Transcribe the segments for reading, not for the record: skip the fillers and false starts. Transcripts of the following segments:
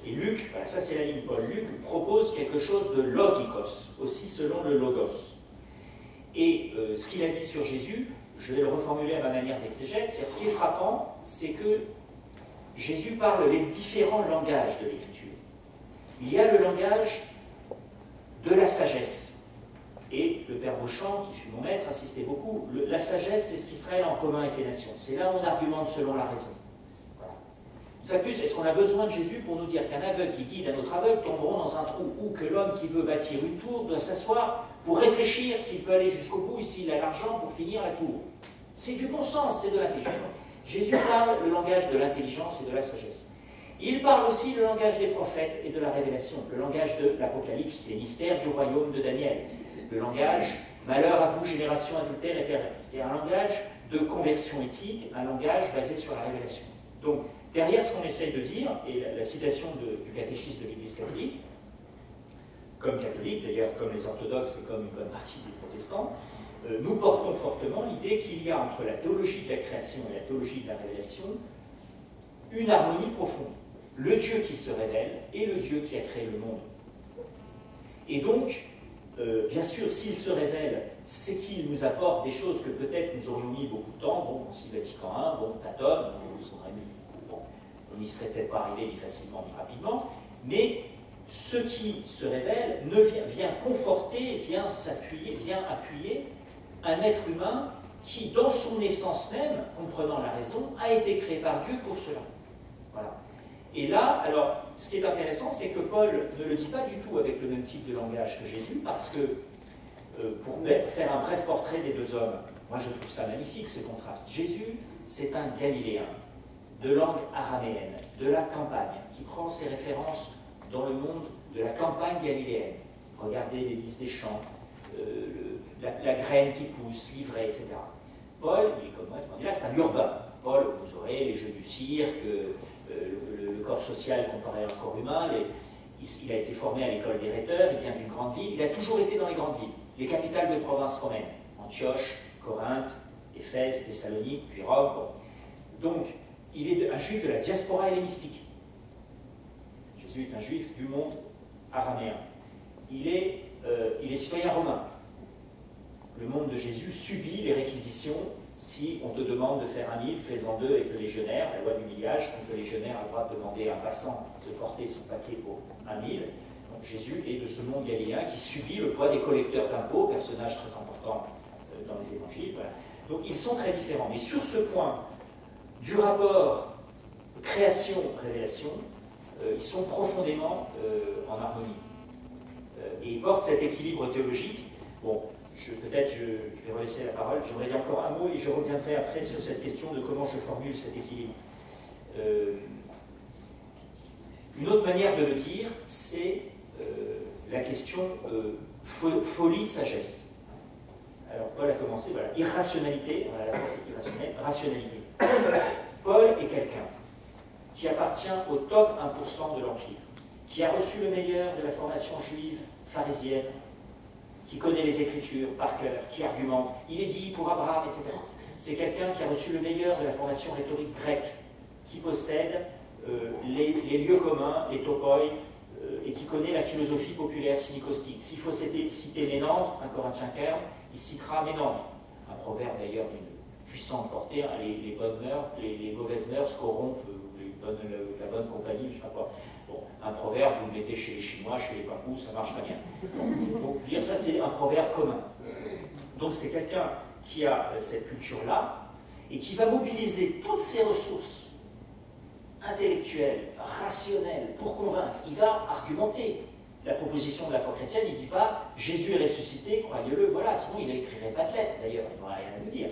Et Luc, voilà, ça c'est la ligne Paul, Luc propose quelque chose de logikos, aussi selon le logos. Et ce qu'il a dit sur Jésus, je vais le reformuler à ma manière d'exégète, c'est ce qui est frappant, c'est que Jésus parle les différents langages de l'Écriture. Il y a le langage de la sagesse. Et le Père Beauchamp, qui fut mon maître, insistait beaucoup. La sagesse, c'est ce qu'Israël a en commun avec les nations. C'est là où on argumente selon la raison. Voilà. Une fois de plus, est-ce qu'on a besoin de Jésus pour nous dire qu'un aveugle qui guide un autre aveugle tomberont dans un trou, ou que l'homme qui veut bâtir une tour doit s'asseoir pour réfléchir s'il peut aller jusqu'au bout et s'il a l'argent pour finir la tour? C'est du bon sens, c'est de l'intelligence. Jésus parle le langage de l'intelligence et de la sagesse. Il parle aussi le langage des prophètes et de la révélation, le langage de l'Apocalypse, les mystères du royaume de Daniel, le langage « malheur à vous, génération adultère et pervertie ». C'est un langage de conversion éthique, un langage basé sur la révélation. Donc, derrière ce qu'on essaye de dire, et la citation du catéchisme de l'Église catholique, comme catholique, d'ailleurs comme les orthodoxes et comme une bonne partie des protestants, nous portons fortement l'idée qu'il y a entre la théologie de la création et la théologie de la révélation une harmonie profonde. Le Dieu qui se révèle et le Dieu qui a créé le monde. Et donc, bien sûr, s'il se révèle, c'est qu'il nous apporte des choses que peut-être nous aurions mis beaucoup de temps. Bon, si Vatican I, bon, Tatum, on n'y serait peut-être pas arrivé ni facilement ni rapidement, mais ce qui se révèle vient conforter, vient s'appuyer, vient appuyer un être humain qui, dans son essence même, comprenant la raison, a été créé par Dieu pour cela. Voilà. Et là, alors, ce qui est intéressant, c'est que Paul ne le dit pas du tout avec le même type de langage que Jésus, parce que, pour faire un bref portrait des deux hommes, moi je trouve ça magnifique, ce contraste. Jésus, c'est un Galiléen, de langue araméenne, de la campagne, qui prend ses références dans le monde de la campagne galiléenne. Regardez les lys des champs, la graine qui pousse, l'ivraie, etc. Paul, il est comme moi, là c'est un urbain. Paul, vous aurez les jeux du cirque, le corps social comparé à un corps humain, il a été formé à l'école des rhéteurs, il vient d'une grande ville, il a toujours été dans les grandes villes, les capitales de province romaines, Antioche, Corinthe, Éphèse, Thessalonique, puis Rome. Bon. Donc, il est un juif de la diaspora hellénistique. Jésus est un juif du monde araméen. Il est citoyen romain. Le monde de Jésus subit les réquisitions. Si on te demande de faire 1000, fais-en 2 avec le légionnaire, la loi du millage, donc le légionnaire a le droit de demander à un passant de porter son paquet pour 1000. Donc Jésus est de ce monde galiléen qui subit le poids des collecteurs d'impôts, personnage très important dans les évangiles. Voilà. Donc ils sont très différents. Mais sur ce point du rapport création-révélation, ils sont profondément en harmonie. Et ils portent cet équilibre théologique. Bon, peut-être je vais relaisser la parole, j'aimerais dire encore un mot et je reviendrai après sur cette question de comment je formule cet équilibre. Une autre manière de le dire, c'est la question folie-sagesse. Alors Paul a commencé, voilà, irrationalité, voilà, c'est irrationnel, rationalité. Paul est quelqu'un qui appartient au top 1% de l'Empire, qui a reçu le meilleur de la formation juive pharisienne, qui connaît les Écritures par cœur, qui argumente. Il est dit pour Abraham, etc. C'est quelqu'un qui a reçu le meilleur de la formation rhétorique grecque, qui possède les lieux communs, les topoi, et qui connaît la philosophie populaire synicostique. S'il faut citer Ménandre, un Corinthien terme, il citera Ménandre. Un proverbe d'ailleurs d'une puissante portée, hein, les bonnes mœurs, les mauvaises mœurs corrompent la bonne compagnie, je ne sais pas quoi. Bon, un proverbe, vous le mettez chez les Chinois, chez les Papous, ça marche très bien. Donc, dire ça, c'est un proverbe commun. Donc, c'est quelqu'un qui a cette culture-là et qui va mobiliser toutes ses ressources intellectuelles, rationnelles, pour convaincre. Il va argumenter. La proposition de la foi chrétienne, il ne dit pas « Jésus est ressuscité, croyez-le, voilà », sinon il n'écrirait pas de lettre, d'ailleurs, il n'aurait rien à nous dire.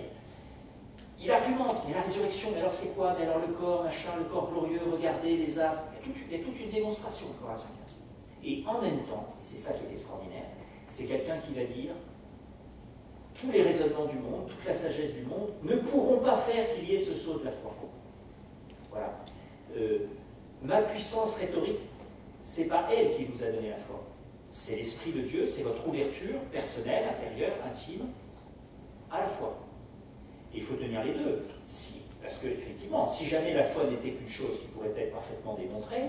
Il argumente, mais la résurrection, mais alors c'est quoi? Mais alors le corps, machin, le corps glorieux, regardez les astres, il y a toute une démonstration. Et en même temps, et c'est ça qui est extraordinaire, c'est quelqu'un qui va dire tous les raisonnements du monde, toute la sagesse du monde ne pourront pas faire qu'il y ait ce saut de la foi. Voilà. Ma puissance rhétorique, c'est pas elle qui vous a donné la foi. C'est l'Esprit de Dieu, c'est votre ouverture personnelle, intérieure, intime, à la foi. Et il faut tenir les deux. Parce que, effectivement, si jamais la foi n'était qu'une chose qui pourrait être parfaitement démontrée,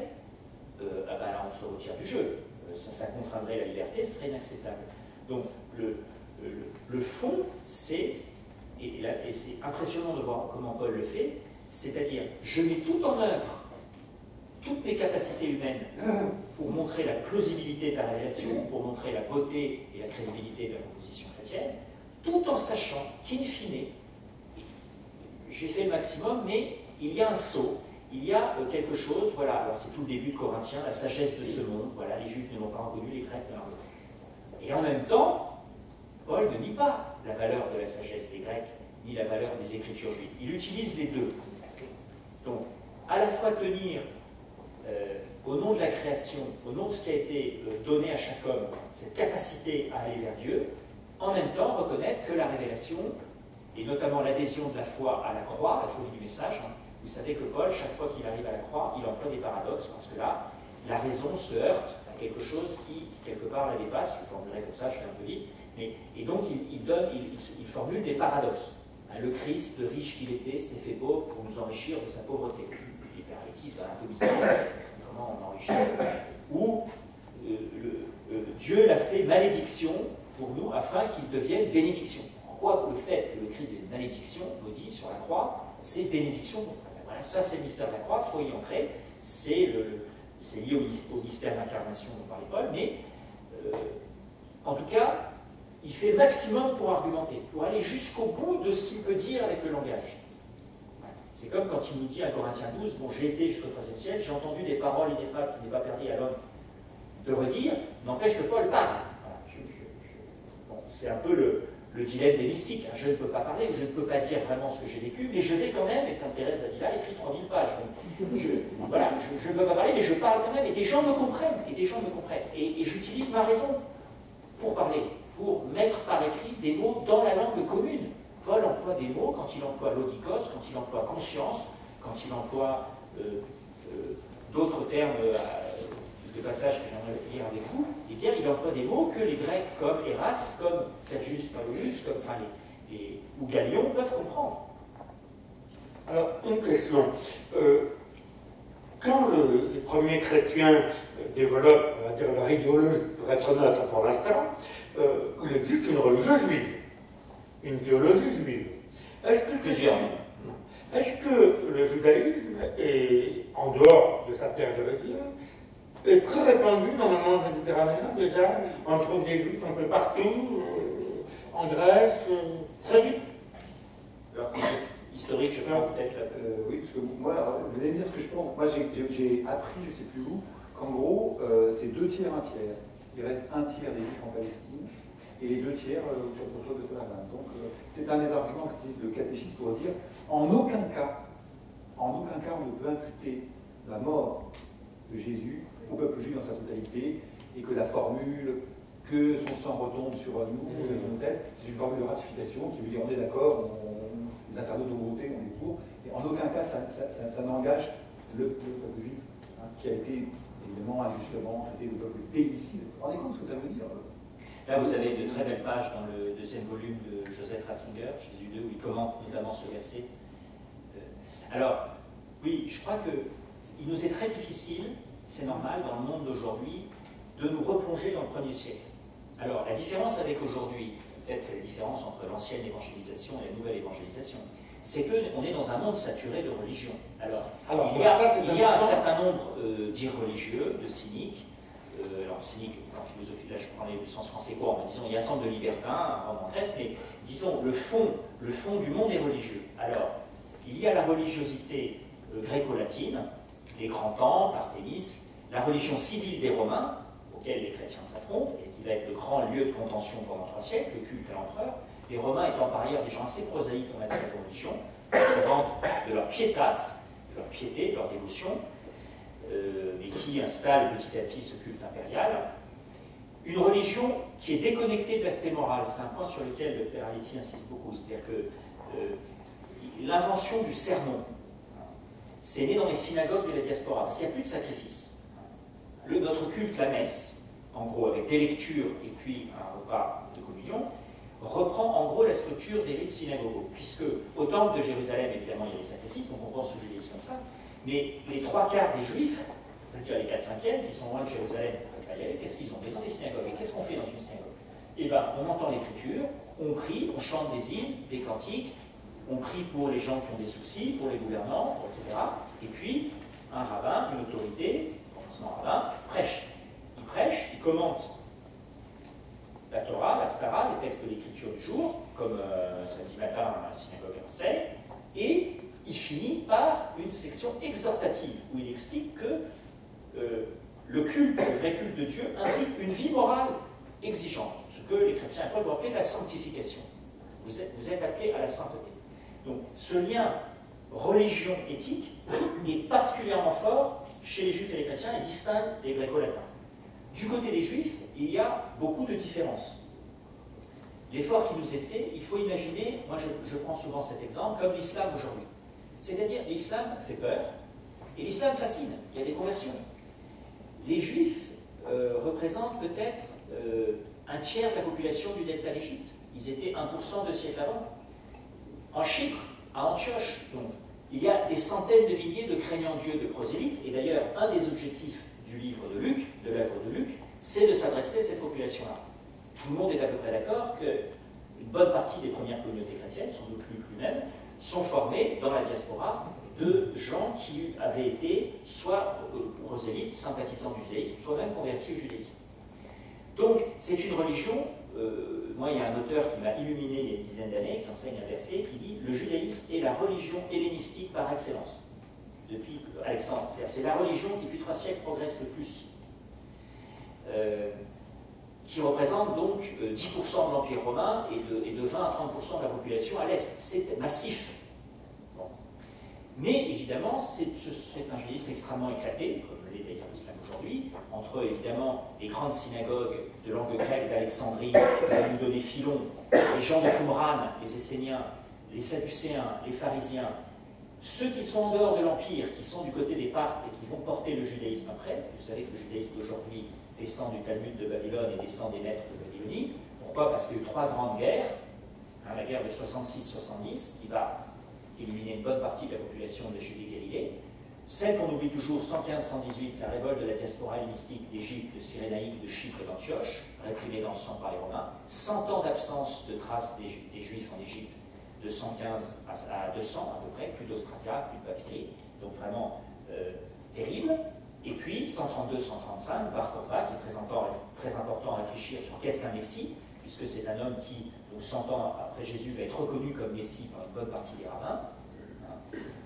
se retire du jeu. Ça contraindrait la liberté, ce serait inacceptable. Donc le fond, c'est, et c'est impressionnant de voir comment Paul le fait, c'est-à-dire, je mets tout en œuvre, toutes mes capacités humaines, pour montrer la plausibilité de la révélation, pour montrer la beauté et la crédibilité de la proposition chrétienne, tout en sachant qu'in fine, j'ai fait le maximum, mais il y a un saut, il y a quelque chose, voilà, alors c'est tout le début de Corinthiens, la sagesse de ce monde, voilà, les Juifs ne l'ont pas reconnu, les Grecs ne l'ont pas reconnu. Et en même temps, Paul ne nie pas la valeur de la sagesse des Grecs, ni la valeur des Écritures juives. Il utilise les deux. Donc, à la fois tenir au nom de la création, au nom de ce qui a été donné à chaque homme, cette capacité à aller vers Dieu, en même temps reconnaître que la révélation, et notamment l'adhésion de la foi à la croix, la folie du message, hein, vous savez que Paul, chaque fois qu'il arrive à la croix, il emploie des paradoxes, parce que là, la raison se heurte à quelque chose qui quelque part, la dépasse, je formulerai comme ça, je fais un peu vite, et donc il formule des paradoxes. Hein, le Christ, riche qu'il était, s'est fait pauvre pour nous enrichir de sa pauvreté. L'hyperlétisme, un peu bizarre, comment on enrichit. Ou Dieu l'a fait malédiction pour nous afin qu'il devienne bénédiction. En quoi le fait que le Christ est malédiction, maudit sur la croix, c'est bénédiction. Voilà, ça c'est le mystère de la croix, il faut y entrer. C'est lié au mystère d'incarnation dont parlait Paul, mais en tout cas, il fait le maximum pour argumenter, pour aller jusqu'au bout de ce qu'il peut dire avec le langage. C'est comme quand il nous dit à Corinthiens 12, bon, j'ai été jusqu'au troisième ciel, j'ai entendu des paroles ineffables qui n'est pas permis à l'homme de redire, n'empêche que Paul parle. Voilà, bon, c'est un peu le dilemme des mystiques. Hein. Je ne peux pas parler, je ne peux pas dire vraiment ce que j'ai vécu, mais je vais quand même, et comme Thérèse d'Avila écrit 3000 pages. Donc, voilà, je ne peux pas parler, mais je parle quand même, et des gens me comprennent, et j'utilise ma raison pour parler, pour mettre par écrit des mots dans la langue commune. Paul emploie des mots quand il emploie logikos, quand il emploie conscience, quand il emploie d'autres termes de passages que j'aimerais lire avec vous, eh bien il emploie des mots que les Grecs comme Eraste, comme Sergius Paulus, comme, enfin, ou Galion peuvent comprendre. Alors, une question. Quand les premiers chrétiens développent, on va dire, leur idéologie, pour être neutre pour l'instant, il existe une religion juive, une théologie juive. Plusieurs. Est-ce que le judaïsme, est, en dehors de sa terre d'origine, est très répandu dans le monde méditerranéen déjà? On trouve des juifs un peu partout, en Grèce, très vite. Alors, historique, je pense peut-être là. Oui, parce que moi, vous allez me dire ce que je pense. Moi, j'ai appris, je ne sais plus où, qu'en gros, c'est 2 tiers, 1 tiers. Il reste 1 tiers des juifs en Palestine et les 2 tiers autour de Salaman. Donc, c'est un des arguments qu'utilise le catéchisme pour dire en aucun cas, on ne peut imputer la mort de Jésus au peuple juif dans sa totalité, et que la formule que son sang retombe sur nous, c'est une formule de ratification qui veut dire on est d'accord, les internautes ont voté, on est pour, et en aucun cas ça n'engage le peuple juif, hein, qui a été évidemment injustement traité de peuple déicide. Vous vous rendez compte ce que ça veut dire? Là, vous avez de très belles pages dans le 2e volume de Joseph Ratzinger, Jésus 2, où il commente notamment ce verset. Alors, oui, je crois qu'il nous est très difficile, c'est normal, dans le monde d'aujourd'hui, de nous replonger dans le 1er siècle. Alors, la différence avec aujourd'hui, peut-être c'est la différence entre l'ancienne évangélisation et la nouvelle évangélisation, c'est qu'on est dans un monde saturé de religion. Alors il y a un certain nombre d'irreligieux, de cyniques, alors cynique en philosophie, là je prends le sens français court, mais disons il y a un centre de libertins, en Grèce, mais disons le fond du monde est religieux. Alors, il y a la religiosité gréco-latine, les grands temples, Artémis, la religion civile des Romains, auquel les chrétiens s'affrontent, et qui va être le grand lieu de contention pendant 3 siècles, le culte à l'empereur, les Romains étant par ailleurs des gens assez prosaïques en matière de religion, qui se vantent de leur pietas, de leur piété, de leur dévotion, mais qui installent petit à petit ce culte impérial. Une religion qui est déconnectée de l'aspect moral, c'est un point sur lequel le père Aletti insiste beaucoup, c'est-à-dire que l'invention du sermon, c'est né dans les synagogues de la diaspora, parce qu'il n'y a plus de sacrifice. Notre culte, la messe, en gros, avec des lectures et puis un repas de communion, reprend en gros la structure des rites synagogaux, puisque au temple de Jérusalem, évidemment, il y a des sacrifices, donc on pense au judaïsme comme ça, mais les 3 quarts des juifs je veux dire les 4/5e, qui sont loin de Jérusalem, qu'est-ce qu'ils ont? Ils ont des synagogues. Et qu'est-ce qu'on fait dans une synagogue? Eh bien, on entend l'écriture, on prie, on chante des hymnes, des cantiques, on prie pour les gens qui ont des soucis, pour les gouvernants, etc. Et puis, un rabbin, une autorité, pas forcément un rabbin, prêche. Il prêche, il commente la Torah, la Haftarah, les textes de l'écriture du jour, comme samedi matin à la synagogue à Marseille, et il finit par une section exhortative où il explique que le culte, le vrai culte de Dieu, implique une vie morale exigeante, ce que les chrétiens vont appeler la sanctification. Vous êtes appelés à la sainteté. Donc ce lien religion-éthique est particulièrement fort chez les juifs et les chrétiens et distingue les gréco-latins. Du côté des juifs, il y a beaucoup de différences. L'effort qui nous est fait, il faut imaginer, moi je prends souvent cet exemple, comme l'islam aujourd'hui. C'est-à-dire l'islam fait peur et l'islam fascine, il y a des conversions. Les juifs représentent peut-être un tiers de la population du delta d'Égypte. Ils étaient 1% 2 siècles avant. En Chypre, à Antioche, donc, il y a des centaines de milliers de craignants Dieu, de prosélytes, et d'ailleurs, un des objectifs du livre de Luc, de l'œuvre de Luc, c'est de s'adresser à cette population-là. Tout le monde est à peu près d'accord qu'une bonne partie des premières communautés chrétiennes, sans doute plus même, sont formées dans la diaspora de gens qui avaient été soit prosélytes, sympathisants du judaïsme, soit même convertis au judaïsme. Donc, c'est une religion, moi il y a un auteur qui m'a illuminé il y a une dizaine d'années, qui enseigne à Berkeley, qui dit « Le judaïsme est la religion hellénistique par excellence ». Depuis Alexandre, c'est la religion qui depuis 3 siècles progresse le plus. Qui représente donc 10% de l'Empire romain et de 20 à 30% de la population à l'Est. C'est massif. Bon. Mais évidemment, c'est un judaïsme extrêmement éclaté, comme l'est d'ailleurs l'islam aujourd'hui, entre évidemment les grandes synagogues de langue grecque d'Alexandrie, qui va nous donner Philon, les gens de Qumran, les Esséniens, les Sadducéens, les pharisiens, ceux qui sont en dehors de l'Empire, qui sont du côté des Parthes et qui vont porter le judaïsme après. Vous savez que le judaïsme d'aujourd'hui descend du Talmud de Babylone et descend des maîtres de Babylonie. Pourquoi? Parce qu'il y a eu 3 grandes guerres. La guerre de 66-70, qui va éliminer une bonne partie de la population de Judée-Galilée. Celle qu'on oublie toujours, 115-118, la révolte de la diaspora hellénistique d'Égypte, de Cyrénaïque, de Chypre et d'Antioche, réprimée dans le sang par les Romains. 100 ans d'absence de traces des Juifs en Égypte, de 115 à 200 à peu près, plus d'Australia, plus de papier, donc vraiment terrible. Et puis, 132-135, Bar Kokhba, qui est très important à réfléchir sur qu'est-ce qu'un Messie, puisque c'est un homme qui, donc 100 ans après Jésus, va être reconnu comme Messie par une bonne partie des rabbins.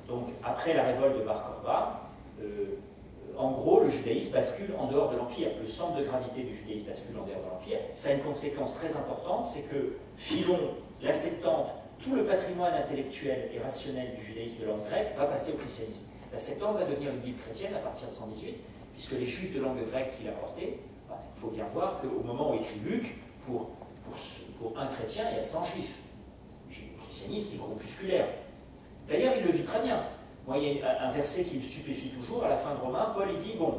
Donc, après la révolte de Bar Kokhba, en gros, le judaïsme bascule en dehors de l'Empire. Le centre de gravité du judaïsme bascule en dehors de l'Empire. Ça a une conséquence très importante, c'est que Philon, la Septante, tout le patrimoine intellectuel et rationnel du judaïsme de langue grecque va passer au christianisme. La Septante va devenir une Bible chrétienne à partir de 118, puisque les juifs de langue grecque qu'il a portés, il faut bien voir qu'au moment où écrit Luc, pour un chrétien, il y a 100 juifs. Le christianisme, c'est groupusculaire. D'ailleurs, il le vit très bien. Moi, il y a un verset qui me stupéfie toujours, à la fin de Romains, Paul il dit, bon,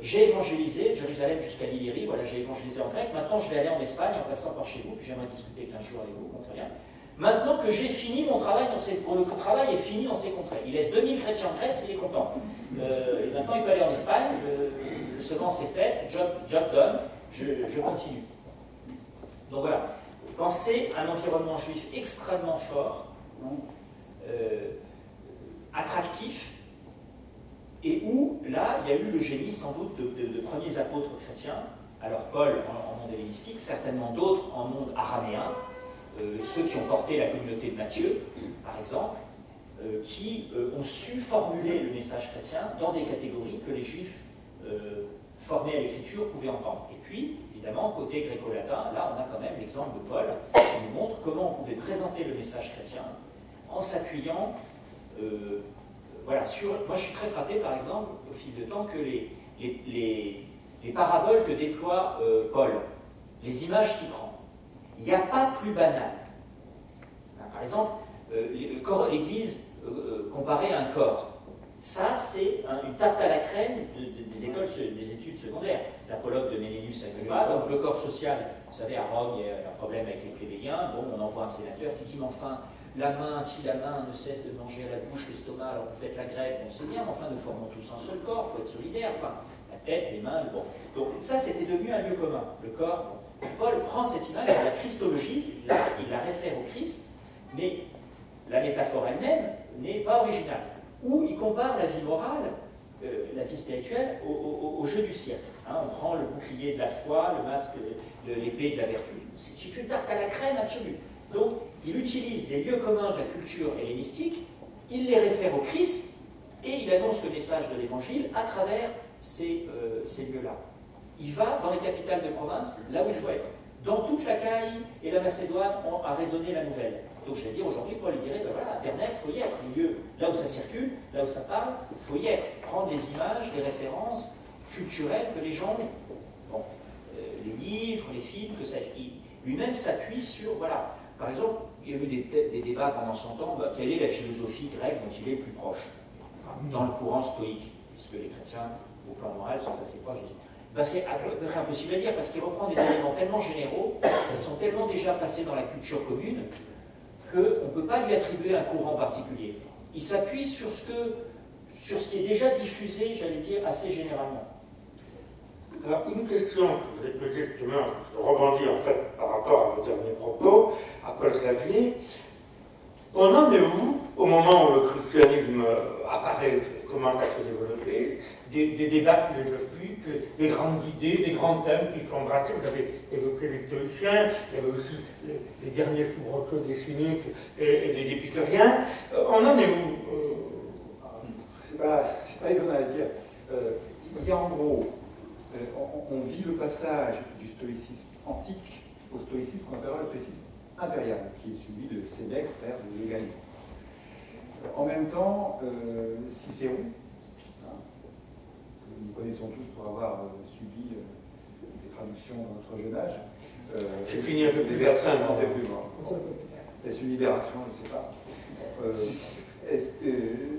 j'ai évangélisé Jérusalem jusqu'à l'Illyrie, voilà, j'ai évangélisé en grec, maintenant je vais aller en Espagne en passant par chez vous, puis j'aimerais discuter 15 jours avec vous, contre rien. Maintenant que j'ai fini mon travail, le travail est fini dans ces contrées. Il laisse 2000 chrétiens en Grèce, il est content. Et maintenant il peut aller en Espagne, le semence est faite, job done, je continue. Donc voilà, pensez à un environnement juif extrêmement fort, attractif, et où, là, il y a eu le génie sans doute de premiers apôtres chrétiens, alors Paul en monde hellénistique, certainement d'autres en monde araméen, ceux qui ont porté la communauté de Matthieu, par exemple, qui ont su formuler le message chrétien dans des catégories que les juifs formés à l'écriture pouvaient entendre. Et puis, évidemment, côté gréco-latin, là on a quand même l'exemple de Paul qui nous montre comment on pouvait présenter le message chrétien en s'appuyant voilà, moi je suis très frappé par exemple au fil de temps que les paraboles que déploie Paul, les images qu'il prend, il n'y a pas plus banal. Par exemple, l'Église comparée à un corps. Ça, c'est une tarte à la crème des écoles, des études secondaires. L'apologue de Ménénius Agrippa, donc le corps social, vous savez, à Rome, il y a un problème avec les plébéiens, bon, on envoie un sénateur qui dit, mais enfin, la main, si la main ne cesse de manger à la bouche, l'estomac, alors vous faites la grève, on sait bien, mais enfin, nous formons tous un seul corps, il faut être solidaire, enfin, la tête, les mains, bon. Donc ça, c'était devenu un lieu commun, le corps. Bon. Paul prend cette image, la christologie, il la réfère au Christ, mais la métaphore elle-même n'est pas originale. Ou il compare la vie morale, la vie spirituelle, au jeu du siècle. Hein, on prend le bouclier de la foi, le masque de l'épée de la vertu. C'est une tarte à la crème absolue. Donc, il utilise des lieux communs de la culture hellénistique, il les réfère au Christ, et il annonce le message de l'Évangile à travers ces lieux-là. Il va dans les capitales de province, là où il faut être. Dans toute l'Achaïe et la Macédoine, on a résonné la nouvelle. Donc je vais dire aujourd'hui, Paul dirait, ben voilà, Internet, il faut y être. Le lieu, là où ça circule, là où ça parle, il faut y être. Prendre des images, des références culturelles que les gens ont. Bon, les livres, les films, que sais-je. Lui-même s'appuie sur, voilà. Par exemple, il y a eu des débats pendant 100 ans, ben, quelle est la philosophie grecque dont il est le plus proche, enfin, dans le courant stoïque, puisque les chrétiens, au plan moral, sont assez proches. Ben, c'est impossible à dire, parce qu'il reprend des éléments tellement généraux, qui sont tellement déjà passés dans la culture commune, qu'on ne peut pas lui attribuer un courant particulier. Il s'appuie sur ce qui est déjà diffusé, j'allais dire, assez généralement. Alors, une question que je vais poser justement, je rebondis en fait par rapport à vos derniers propos, à Paul Xavier. On en est où, au moment où le christianisme apparaît, commence à se développer, des débats philosophiques, des grandes idées, des grands thèmes qui sont embrassés. Vous avez évoqué les stoïciens, il y avait aussi les derniers soubresauts des cyniques et des épicuriens. On en est où C'est pas évident à dire. Il y a en gros, on vit le passage du stoïcisme antique au stoïcisme qu'on appellera le stoïcisme impérial, qui est celui de Sénèque, frère de Galien. En même temps, Cicéron, hein, que nous connaissons tous pour avoir subi des traductions dans notre jeune âge. J'ai fini un peu plus versions personne. en fait plus loin. Est-ce une libération? Je ne sais pas.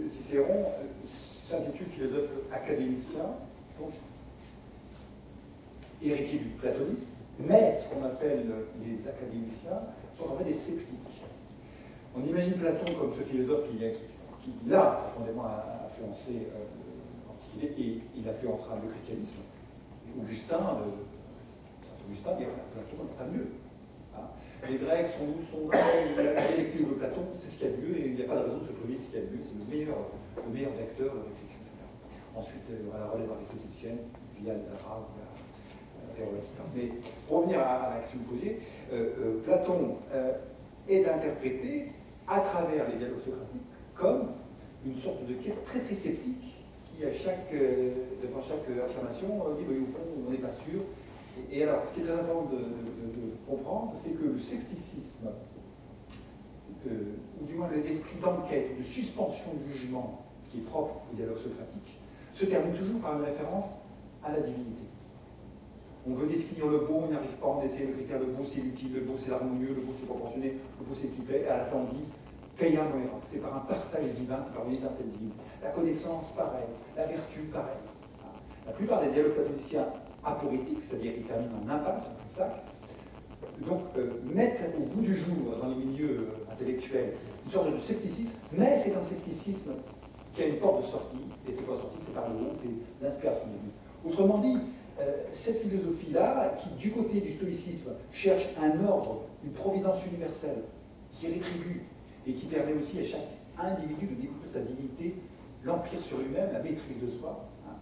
Cicéron s'intitule philosophe académicien, donc héritier du platonisme, mais ce qu'on appelle les académiciens sont en fait des sceptiques. On imagine Platon comme ce philosophe qui l'a profondément influencé l'Antiquité, et il influencera le christianisme. Augustin, Saint Augustin dit Platon n'est pas mieux. Hein. Les Grecs sont la dialectique de Platon, c'est ce qu'il y a de mieux, et il n'y a pas de raison de se priver de ce qu'il y a de mieux, c'est le meilleur vecteur de réflexion. Ensuite, la relève aristotélicienne, via les Arabes, mais pour revenir à la question posée, Platon est interprété à travers les dialogues socratiques comme une sorte de quête très très sceptique qui, devant chaque affirmation, dit au fond, on n'est pas sûr. Et alors, ce qui est très important de comprendre, c'est que le scepticisme, ou du moins l'esprit d'enquête, de suspension du jugement qui est propre au dialogue socratique, se termine toujours par une référence à la divinité. On veut définir le beau, on n'y arrive pas, on essaie de critère le beau c'est utile, le beau c'est l'harmonieux, le beau c'est proportionné, le beau c'est équilibré, et à la fin on dit Theia Noera, c'est par un partage divin, c'est par une étincelle divine. La connaissance, pareil, la vertu, pareil. La plupart des dialogues platoniciens aporétiques, c'est-à-dire qui terminent en impasse, en sac, donc mettent au bout du jour, dans les milieux intellectuels, une sorte de scepticisme, mais c'est un scepticisme qui a une porte de sortie, et cette porte de sortie, c'est par le haut, c'est l'inspiration divine. Autrement dit, cette philosophie-là, qui du côté du stoïcisme cherche un ordre, une providence universelle, qui rétribue et qui permet aussi à chaque individu de découvrir sa dignité, l'empire sur lui-même, la maîtrise de soi. Hein.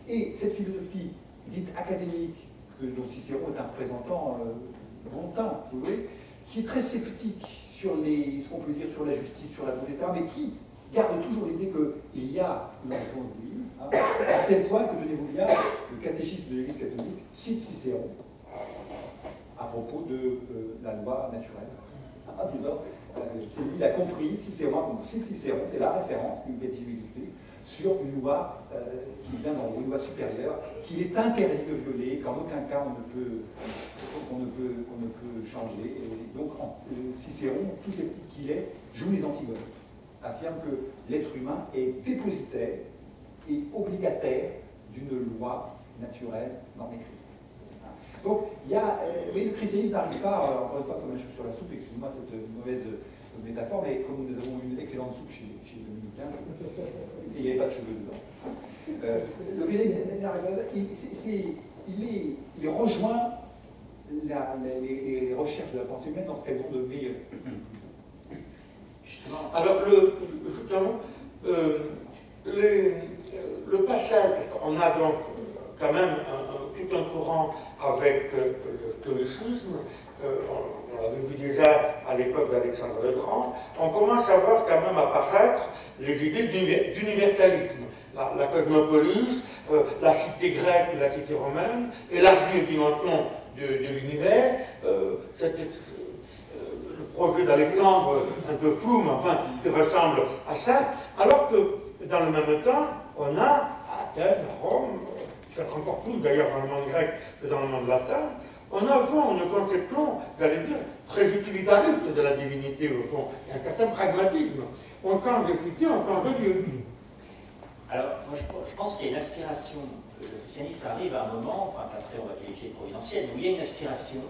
Et cette philosophie dite académique, dont Cicéron est un représentant longtemps, si vous voulez, qui est très sceptique sur ce qu'on peut dire sur la justice, sur la beauté, etc., mais qui garde toujours l'idée qu'il y a une réponse divine, hein, à tel point que, tenez-vous bien, le catéchisme de l'Église catholique cite Cicéron à propos de la loi naturelle, en disant, c'est lui, il a compris, Cicéron a compris, Cicéron, c'est la référence du catéchisme sur une loi qui vient dans une loi supérieure, qu'il est interdit de violer, qu'en aucun cas on ne peut changer. Et donc Cicéron, tout sceptique qu'il est, joue les antigones, affirme que l'être humain est dépositaire et obligataire d'une loi naturelle non écrite. Donc, il y a, mais le christianisme n'arrive pas, encore une fois, comme un cheveu sur la soupe, excusez-moi cette mauvaise métaphore, mais comme nous avons une excellente soupe chez les Dominicains, et il n'y avait pas de cheveux dedans. Le il rejoint les recherches de la pensée humaine dans ce qu'elles ont de meilleur. Justement. Alors, justement, le passage, on a donc quand même tout un courant avec le stoïcisme, on l'avait vu déjà à l'époque d'Alexandre le Grand, on commence à voir quand même apparaître les idées d'universalisme. La cosmopolis, la cité grecque et la cité romaine, élargir les dimensions de l'univers, le projet d'Alexandre, un peu flou, mais enfin, qui ressemble à ça, alors que dans le même temps, on a à Athènes, à Rome, peut-être encore plus d'ailleurs dans le monde grec que dans le monde latin, on a au fond une conception, j'allais dire, très utilitariste de la divinité, au fond, et un certain pragmatisme. On change de cité, on change de Dieu. Alors, moi je pense qu'il y a une aspiration, le christianisme arrive à un moment, enfin après on va qualifier de providentiel, où il y a une aspiration,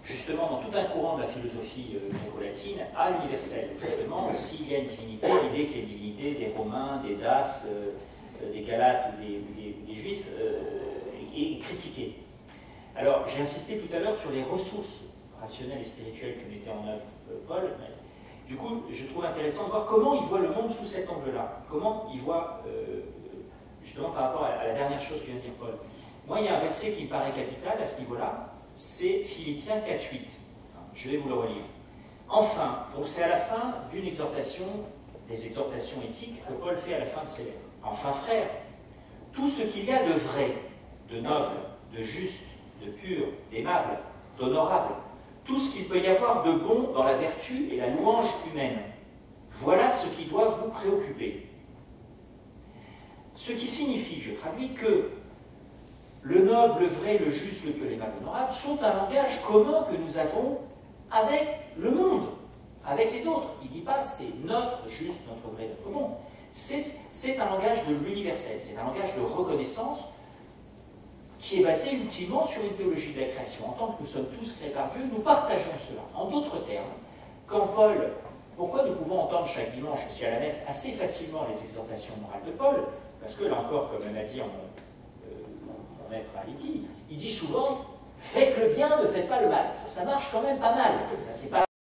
justement dans tout un courant de la philosophie gréco-latine, à l'universel. Justement, s'il y a une divinité, l'idée qu'il y a une divinité des Romains, des Daces, des Galates ou des Juifs, est critiquée. Alors, j'ai insisté tout à l'heure sur les ressources rationnelles et spirituelles que mettait en œuvre Paul. Du coup, je trouve intéressant de voir comment il voit le monde sous cet angle-là. Comment il voit, justement, par rapport à la dernière chose que vient de dire Paul. Moi, il y a un verset qui me paraît capital à ce niveau-là, c'est Philippiens 4.8. Je vais vous le relire. Enfin, donc c'est à la fin d'une exhortation, des exhortations éthiques que Paul fait à la fin de ses lettres. Enfin, frères, tout ce qu'il y a de vrai, de noble, de juste, de pur, d'aimable, d'honorable, tout ce qu'il peut y avoir de bon dans la vertu et la louange humaine. Voilà ce qui doit vous préoccuper. Ce qui signifie, je traduis, que le noble, le vrai, le juste, le pur, l'aimable, l'honorable sont un langage commun que nous avons avec le monde, avec les autres. Il ne dit pas c'est notre juste, notre vrai, notre bon. C'est un langage de l'universel, c'est un langage de reconnaissance qui est basé ultimement sur une théologie de la création. En tant que nous sommes tous créés par Dieu, nous partageons cela. En d'autres termes, quand Paul, pourquoi nous pouvons entendre chaque dimanche aussi à la messe assez facilement les exhortations morales de Paul, parce que là encore, comme l'a dit mon maître Aliti, il dit souvent « faites le bien, ne faites pas le mal ». Ça marche quand même pas mal. C'est pas